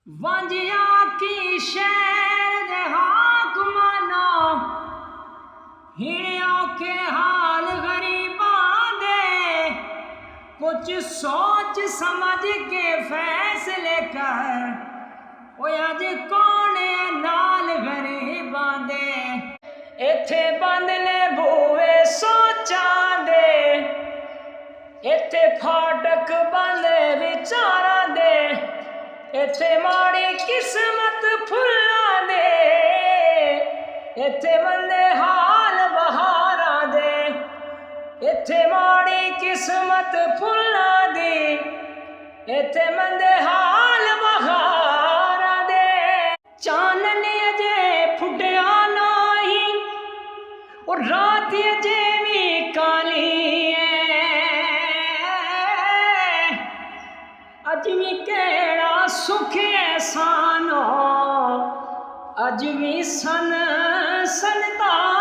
वांजिया की शहर दे हाकमानो हिणियों के हाल गरीबां दे कुछ सोच समझ के फैसले कर ओ अज कौन है नाल गरीबां दे इत्थे बंद ने बूवे सोचां दे इत्थे फाटक बंद विचारां दे इत्थे माड़ी किस्मत फुल्लां दे इत्थे मंदे हाल बहारां दे इत्थे माड़ी किस्मत फुल्लां दी इत्थे मंदे हाल बहारां दे चाननी अजे फुटिया नाही और रात अजे भी काली अज भी केड़ा सुख एहसानो अज भी सन संताली।